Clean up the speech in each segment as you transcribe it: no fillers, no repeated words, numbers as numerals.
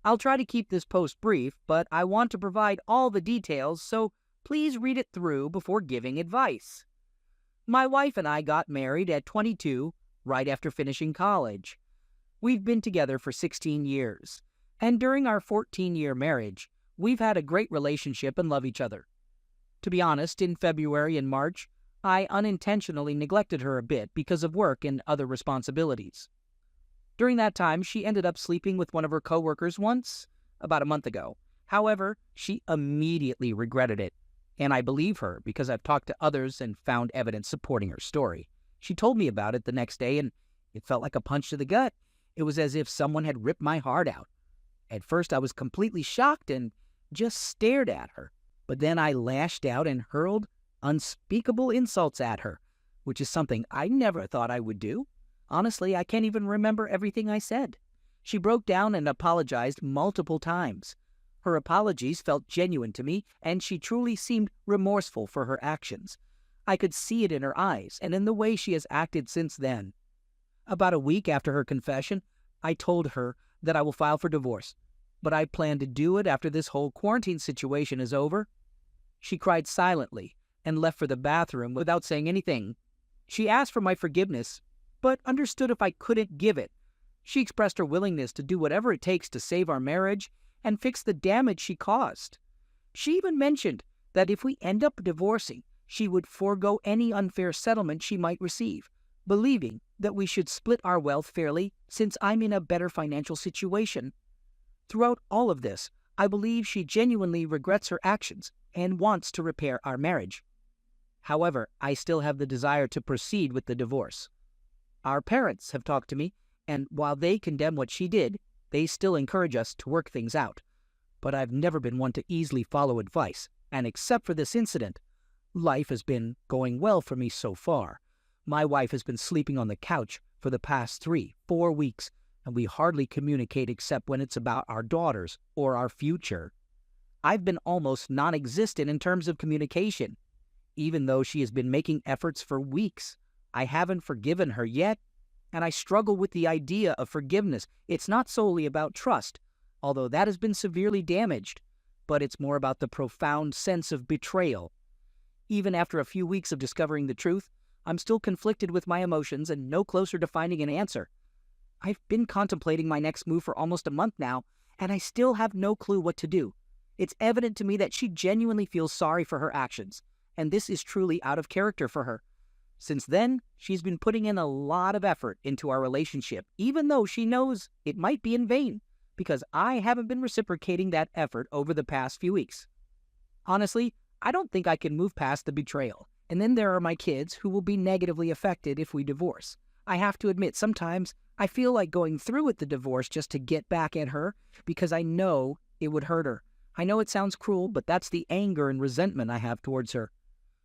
I'll try to keep this post brief, but I want to provide all the details, so please read it through before giving advice. My wife and I got married at 22, right after finishing college. We've been together for 16 years, and during our 14-year marriage, we've had a great relationship and love each other. To be honest, in February and March, I unintentionally neglected her a bit because of work and other responsibilities. During that time, she ended up sleeping with one of her coworkers once, about a month ago. However, she immediately regretted it, and I believe her because I've talked to others and found evidence supporting her story. She told me about it the next day, and it felt like a punch to the gut. It was as if someone had ripped my heart out. At first, I was completely shocked and just stared at her. But then I lashed out and hurled unspeakable insults at her, which is something I never thought I would do. Honestly, I can't even remember everything I said. She broke down and apologized multiple times. Her apologies felt genuine to me, and she truly seemed remorseful for her actions. I could see it in her eyes and in the way she has acted since then. About a week after her confession, I told her that I will file for divorce, but I plan to do it after this whole quarantine situation is over. She cried silently and left for the bathroom without saying anything. She asked for my forgiveness, but understood if I couldn't give it. She expressed her willingness to do whatever it takes to save our marriage and fix the damage she caused. She even mentioned that if we end up divorcing, she would forego any unfair settlement she might receive, believing that we should split our wealth fairly since I'm in a better financial situation. Throughout all of this, I believe she genuinely regrets her actions and wants to repair our marriage. However, I still have the desire to proceed with the divorce. Our parents have talked to me, and while they condemn what she did, they still encourage us to work things out. But I've never been one to easily follow advice, and except for this incident, life has been going well for me so far. My wife has been sleeping on the couch for the past 3-4 weeks, and we hardly communicate except when it's about our daughters or our future. I've been almost non-existent in terms of communication. Even though she has been making efforts for weeks, I haven't forgiven her yet, and I struggle with the idea of forgiveness. It's not solely about trust, although that has been severely damaged, but it's more about the profound sense of betrayal. Even after a few weeks of discovering the truth, I'm still conflicted with my emotions and no closer to finding an answer. I've been contemplating my next move for almost a month now, and I still have no clue what to do. It's evident to me that she genuinely feels sorry for her actions, and this is truly out of character for her. Since then, she's been putting in a lot of effort into our relationship, even though she knows it might be in vain, because I haven't been reciprocating that effort over the past few weeks. Honestly, I don't think I can move past the betrayal, and then there are my kids who will be negatively affected if we divorce. I have to admit, sometimes I feel like going through with the divorce just to get back at her, because I know it would hurt her. I know it sounds cruel, but that's the anger and resentment I have towards her.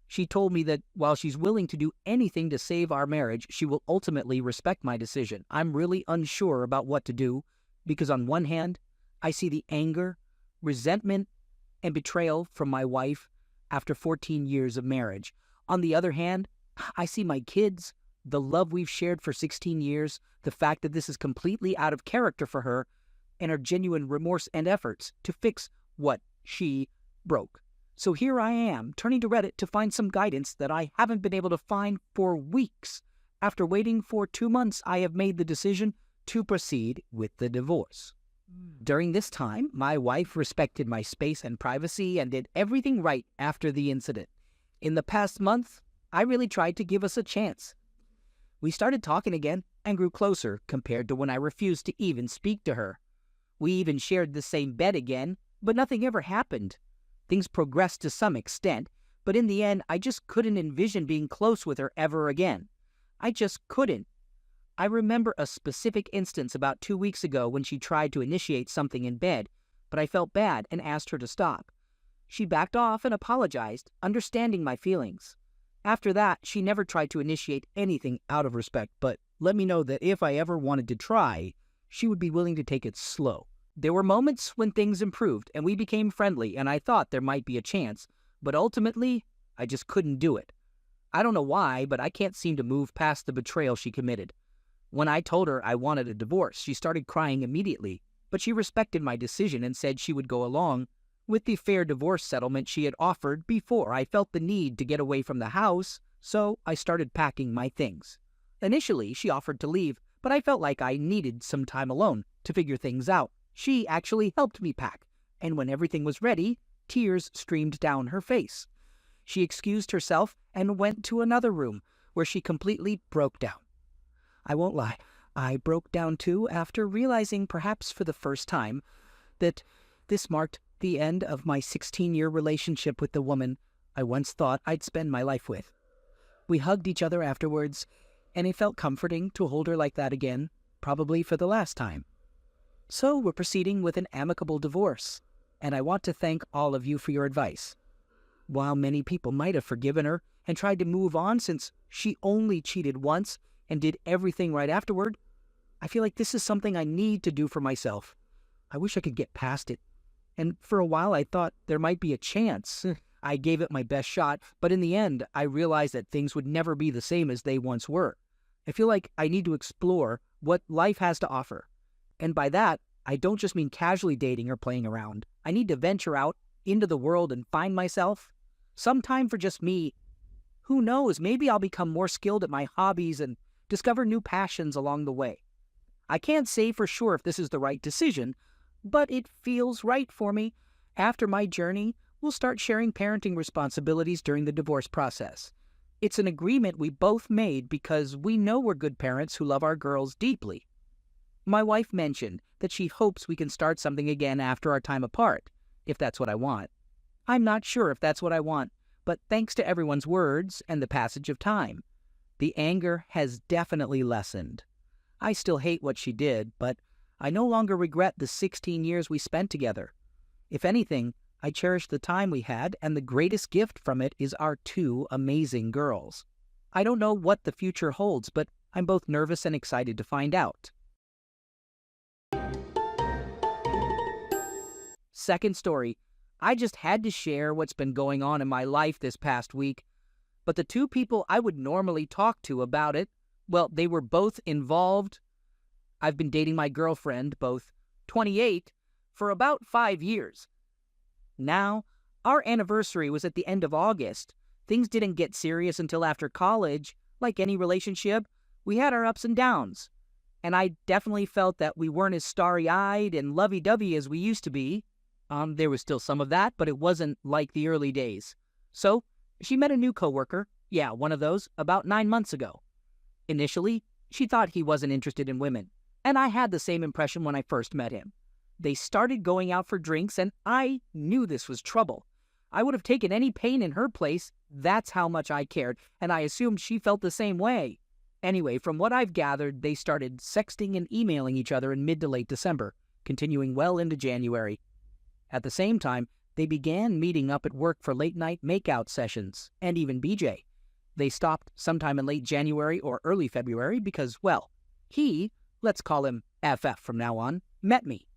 She told me that while she's willing to do anything to save our marriage, she will ultimately respect my decision. I'm really unsure about what to do, because on one hand, I see the anger, resentment, and betrayal from my wife after 14 years of marriage. On the other hand, I see my kids, the love we've shared for 16 years, the fact that this is completely out of character for her, and her genuine remorse and efforts to fix what she broke. So here I am, turning to Reddit to find some guidance that I haven't been able to find for weeks. After waiting for 2 months, I have made the decision to proceed with the divorce. During this time, my wife respected my space and privacy and did everything right after the incident. In the past month, I really tried to give us a chance. We started talking again and grew closer compared to when I refused to even speak to her. We even shared the same bed again, but nothing ever happened. Things progressed to some extent, but in the end, I just couldn't envision being close with her ever again. I just couldn't. I remember a specific instance about 2 weeks ago when she tried to initiate something in bed, but I felt bad and asked her to stop. She backed off and apologized, understanding my feelings. After that, she never tried to initiate anything out of respect, but let me know that if I ever wanted to try, she would be willing to take it slow. There were moments when things improved and we became friendly, and I thought there might be a chance, but ultimately, I just couldn't do it. I don't know why, but I can't seem to move past the betrayal she committed. When I told her I wanted a divorce, she started crying immediately, but she respected my decision and said she would go along with the fair divorce settlement she had offered before. I felt the need to get away from the house, so I started packing my things. Initially, she offered to leave, but I felt like I needed some time alone to figure things out. She actually helped me pack, and when everything was ready, tears streamed down her face. She excused herself and went to another room, where she completely broke down. I won't lie, I broke down too after realizing, perhaps for the first time, that this marked the end of my 16-year relationship with the woman I once thought I'd spend my life with. We hugged each other afterwards, and it felt comforting to hold her like that again, probably for the last time. So we're proceeding with an amicable divorce, and I want to thank all of you for your advice. While many people might have forgiven her and tried to move on since she only cheated once and did everything right afterward, I feel like this is something I need to do for myself. I wish I could get past it. And for a while I thought there might be a chance. I gave it my best shot, but in the end I realized that things would never be the same as they once were. I feel like I need to explore what life has to offer. And by that, I don't just mean casually dating or playing around. I need to venture out into the world and find myself. Some time for just me. Who knows, maybe I'll become more skilled at my hobbies and discover new passions along the way. I can't say for sure if this is the right decision, but it feels right for me. After my journey, we'll start sharing parenting responsibilities during the divorce process. It's an agreement we both made because we know we're good parents who love our girls deeply. My wife mentioned that she hopes we can start something again after our time apart, if that's what I want. I'm not sure if that's what I want, but thanks to everyone's words and the passage of time, the anger has definitely lessened. I still hate what she did, but I no longer regret the 16 years we spent together. If anything, I cherish the time we had, and the greatest gift from it is our 2 amazing girls. I don't know what the future holds, but I'm both nervous and excited to find out. Second story. I just had to share what's been going on in my life this past week, but the 2 people I would normally talk to about it, well, they were both involved. I've been dating my girlfriend, both 28, for about 5 years. Now, our anniversary was at the end of August. Things didn't get serious until after college. Like any relationship, we had our ups and downs. And I definitely felt that we weren't as starry-eyed and lovey-dovey as we used to be. There was still some of that, but it wasn't like the early days. So, she met a new coworker, one of those, about 9 months ago. Initially, she thought he wasn't interested in women, and I had the same impression when I first met him. They started going out for drinks, and I knew this was trouble. I would have taken any pain in her place. That's how much I cared, and I assumed she felt the same way. Anyway, from what I've gathered, they started sexting and emailing each other in mid to late December, continuing well into January. At the same time, they began meeting up at work for late-night makeout sessions, and even BJ. They stopped sometime in late January or early February because, well, he, let's call him FF from now on, met me.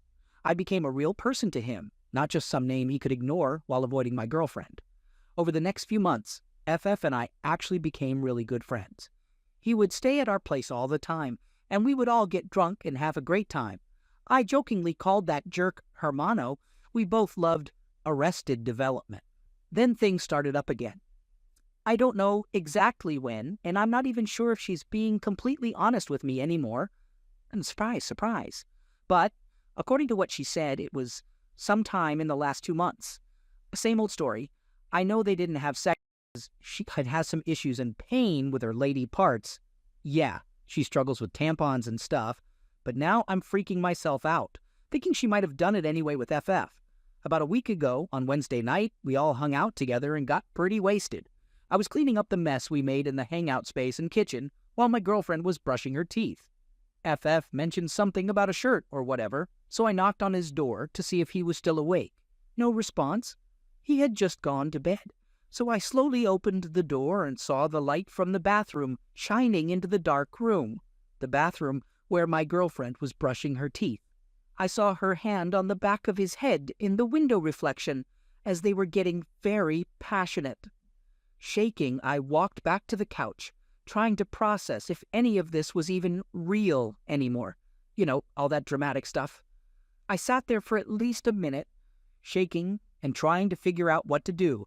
I became a real person to him, not just some name he could ignore while avoiding my girlfriend. Over the next few months, FF and I actually became really good friends. He would stay at our place all the time, and we would all get drunk and have a great time. I jokingly called that jerk Hermano. We both loved Arrested Development. Then things started up again. I don't know exactly when, and I'm not even sure if she's being completely honest with me anymore. And surprise, surprise. But according to what she said, it was sometime in the last 2 months. Same old story. I know they didn't have sex because she had some issues and pain with her lady parts. Yeah, she struggles with tampons and stuff, but now I'm freaking myself out, thinking she might have done it anyway with FF. About a week ago, on Wednesday night, we all hung out together and got pretty wasted. I was cleaning up the mess we made in the hangout space and kitchen while my girlfriend was brushing her teeth. FF mentioned something about a shirt or whatever, so I knocked on his door to see if he was still awake. No response. He had just gone to bed. So I slowly opened the door and saw the light from the bathroom shining into the dark room, the bathroom where my girlfriend was brushing her teeth. I saw her hand on the back of his head in the window reflection as they were getting very passionate. Shaking, I walked back to the couch, trying to process if any of this was even real anymore. You know, all that dramatic stuff. I sat there for at least a minute, shaking and trying to figure out what to do.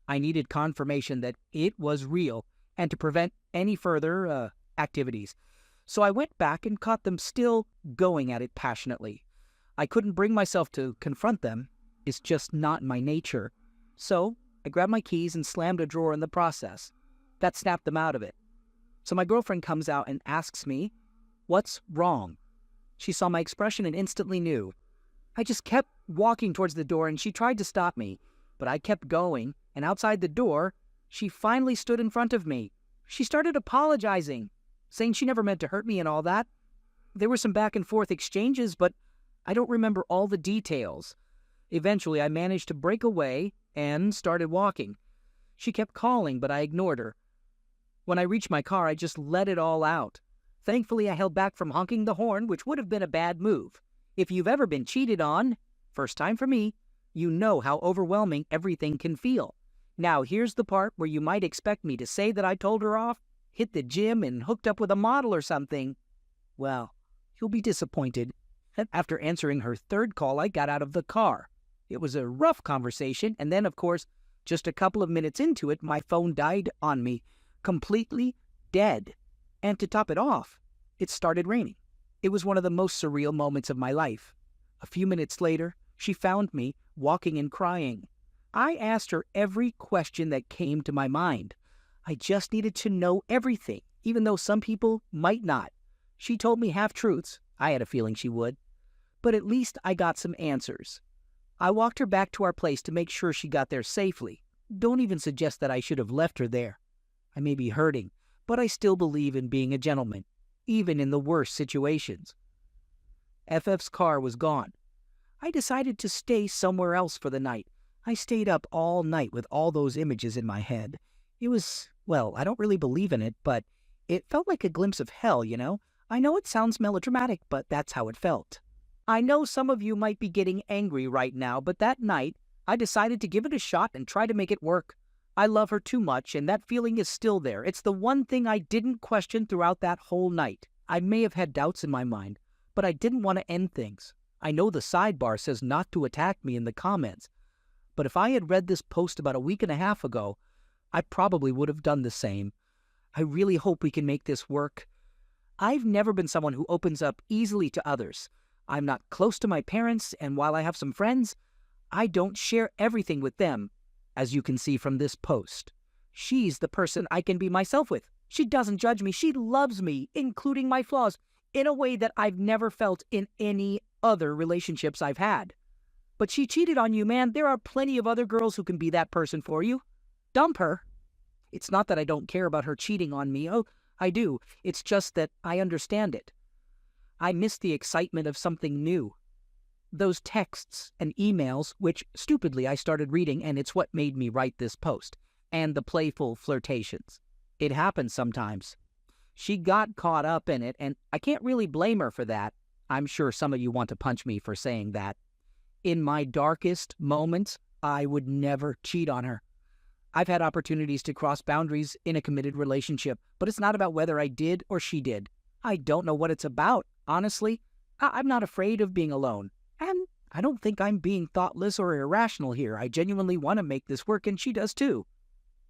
I needed confirmation that it was real and to prevent any further activities. So I went back and caught them still going at it passionately. I couldn't bring myself to confront them. It's just not my nature. So I grabbed my keys and slammed a drawer in the process. That snapped them out of it. So my girlfriend comes out and asks me, "What's wrong?" She saw my expression and instantly knew. I just kept walking towards the door and she tried to stop me, but I kept going, and outside the door, she finally stood in front of me. She started apologizing, saying she never meant to hurt me and all that. There were some back and forth exchanges, but I don't remember all the details. Eventually, I managed to break away and started walking. She kept calling, but I ignored her. When I reached my car, I just let it all out. Thankfully, I held back from honking the horn, which would have been a bad move. If you've ever been cheated on, first time for me, you know how overwhelming everything can feel. Now, here's the part where you might expect me to say that I told her off, hit the gym, and hooked up with a model or something. Well, you'll be disappointed. After answering her third call, I got out of the car. It was a rough conversation, and then, of course, just a couple of minutes into it, my phone died on me, completely dead. And to top it off, it started raining. It was one of the most surreal moments of my life. A few minutes later, she found me walking and crying. I asked her every question that came to my mind. I just needed to know everything, even though some people might not. She told me half-truths. I had a feeling she would. But at least I got some answers. I walked her back to our place to make sure she got there safely. Don't even suggest that I should have left her there. I may be hurting, but I still believe in being a gentleman, even in the worst situations. FF's car was gone. I decided to stay somewhere else for the night. I stayed up all night with all those images in my head. It was, well, I don't really believe in it, but it felt like a glimpse of hell, you know? I know it sounds melodramatic, but that's how it felt. I know some of you might be getting angry right now, but that night, I decided to give it a shot and try to make it work. I love her too much, and that feeling is still there. It's the one thing I didn't question throughout that whole night. I may have had doubts in my mind, but I didn't want to end things. I know the sidebar says not to attack me in the comments, but if I had read this post about a week and a half ago, I probably would have done the same. I really hope we can make this work. I've never been someone who opens up easily to others. I'm not close to my parents, and while I have some friends, I don't share everything with them, as you can see from this post. She's the person I can be myself with. She doesn't judge me. She loves me, including my flaws, in a way that I've never felt in any other relationships I've had. But she cheated on you, man. There are plenty of other girls who can be that person for you. Dump her. It's not that I don't care about her cheating on me. Oh, I do. It's just that I understand it. I miss the excitement of something new. Those texts and emails, which stupidly I started reading, and it's what made me write this post, and the playful flirtations. It happens sometimes. She got caught up in it, and I can't really blame her for that. I'm sure some of you want to punch me for saying that. In my darkest moments, I would never cheat on her. I've had opportunities to cross boundaries in a committed relationship, but it's not about whether I did or she did. I don't know what it's about, honestly. I'm not afraid of being alone. And I don't think I'm being thoughtless or irrational here. I genuinely want to make this work, and she does too.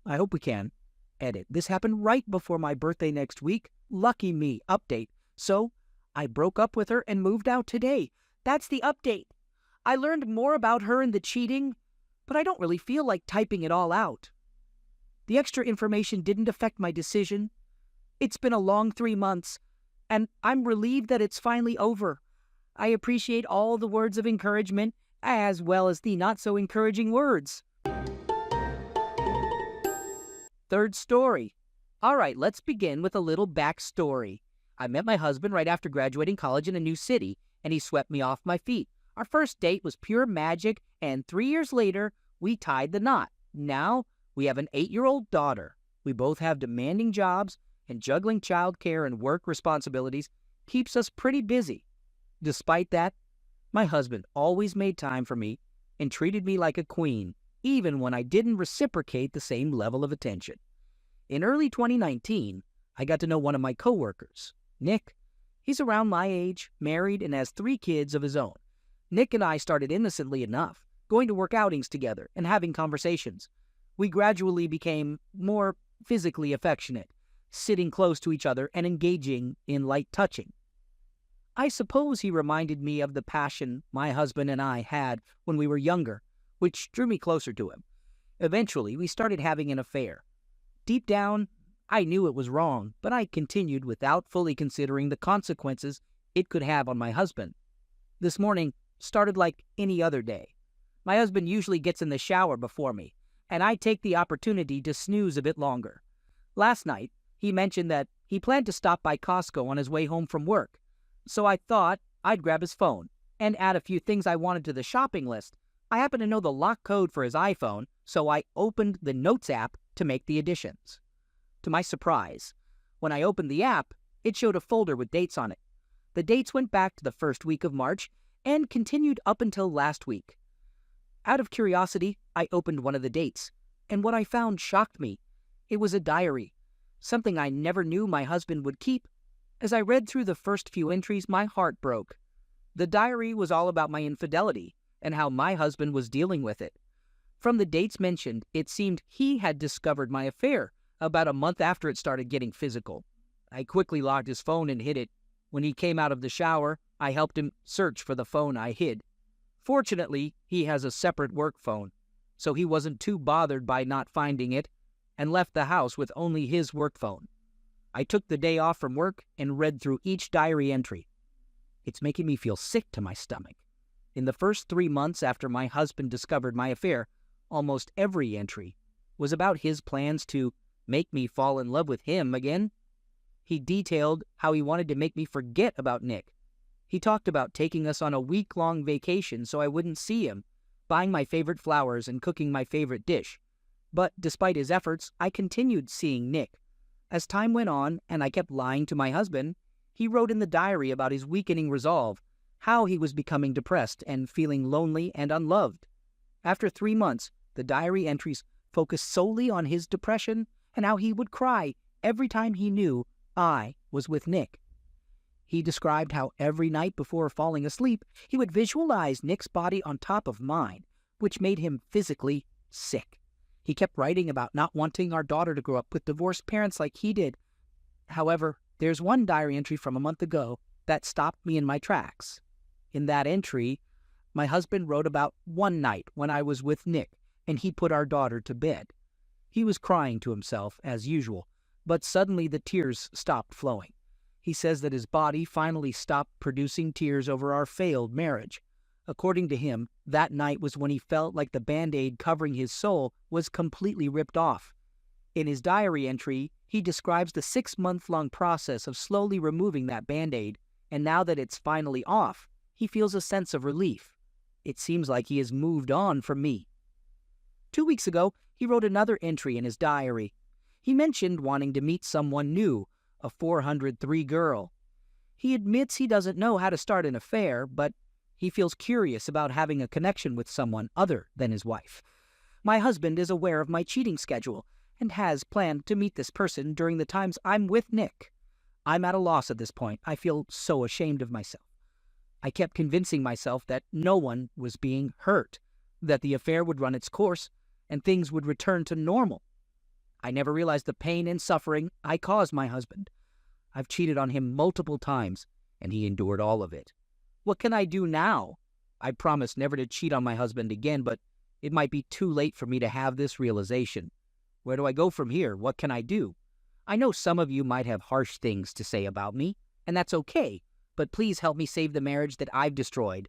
I hope we can. Edit. This happened right before my birthday next week. Lucky me. Update. So, I broke up with her and moved out today. That's the update. I learned more about her and the cheating, but I don't really feel like typing it all out. The extra information didn't affect my decision. It's been a long 3 months, and I'm relieved that it's finally over. I appreciate all the words of encouragement, as well as the not-so-encouraging words. Third story. All right, let's begin with a little backstory. I met my husband right after graduating college in a new city, and he swept me off my feet. Our first date was pure magic, and 3 years later, we tied the knot. Now, we have an 8-year-old daughter. We both have demanding jobs, and juggling childcare and work responsibilities keeps us pretty busy. Despite that, my husband always made time for me and treated me like a queen, even when I didn't reciprocate the same level of attention. In early 2019, I got to know one of my coworkers, Nick. He's around my age, married, and has 3 kids of his own. Nick and I started innocently enough, going to work outings together and having conversations. We gradually became more physically affectionate, sitting close to each other and engaging in light touching. I suppose he reminded me of the passion my husband and I had when we were younger, which drew me closer to him. Eventually, we started having an affair. Deep down, I knew it was wrong, but I continued without fully considering the consequences it could have on my husband. This morning started like any other day. My husband usually gets in the shower before me, and I take the opportunity to snooze a bit longer. Last night, he mentioned that he planned to stop by Costco on his way home from work, so I thought I'd grab his phone and add a few things I wanted to the shopping list. I happen to know the lock code for his iPhone, so I opened the Notes app to make the additions. To my surprise, when I opened the app, it showed a folder with dates on it. The dates went back to the first week of March and continued up until last week. Out of curiosity, I opened one of the dates, and what I found shocked me. It was a diary, something I never knew my husband would keep. As I read through the first few entries, my heart broke. The diary was all about my infidelity and how my husband was dealing with it. From the dates mentioned, it seemed he had discovered my affair about a month after it started getting physical. I quickly locked his phone and hid it. When he came out of the shower, I helped him search for the phone I hid. Fortunately, he has a separate work phone, so he wasn't too bothered by not finding it and left the house with only his work phone. I took the day off from work and read through each diary entry. It's making me feel sick to my stomach. In the first 3 months after my husband discovered my affair, almost every entry was about his plans to make me fall in love with him again. He detailed how he wanted to make me forget about Nick. He talked about taking us on a week-long vacation so I wouldn't see him, buying my favorite flowers and cooking my favorite dish. But despite his efforts, I continued seeing Nick. As time went on and I kept lying to my husband, he wrote in the diary about his weakening resolve, how he was becoming depressed and feeling lonely and unloved. After 3 months, the diary entries focused solely on his depression and how he would cry every time he knew I was with Nick. He described how every night before falling asleep, he would visualize Nick's body on top of mine, which made him physically sick. He kept writing about not wanting our daughter to grow up with divorced parents like he did. However, there's one diary entry from a month ago that stopped me in my tracks. In that entry, my husband wrote about one night when I was with Nick and he put our daughter to bed. He was crying to himself, as usual, but suddenly the tears stopped flowing. He says that his body finally stopped producing tears over our failed marriage. According to him, that night was when he felt like the Band-Aid covering his soul was completely ripped off. In his diary entry, he describes the 6-month-long process of slowly removing that Band-Aid, and now that it's finally off, he feels a sense of relief. It seems like he has moved on from me. 2 weeks ago, he wrote another entry in his diary. He mentioned wanting to meet someone new, a 403 girl. He admits he doesn't know how to start an affair, but he feels curious about having a connection with someone other than his wife. My husband is aware of my cheating schedule and has planned to meet this person during the times I'm with Nick. I'm at a loss at this point. I feel so ashamed of myself. I kept convincing myself that no one was being hurt, that the affair would run its course and things would return to normal. I never realized the pain and suffering I caused my husband. I've cheated on him multiple times, and he endured all of it. What can I do now? I promise never to cheat on my husband again, but it might be too late for me to have this realization. Where do I go from here? What can I do? I know some of you might have harsh things to say about me, and that's okay, but please help me save the marriage that I've destroyed.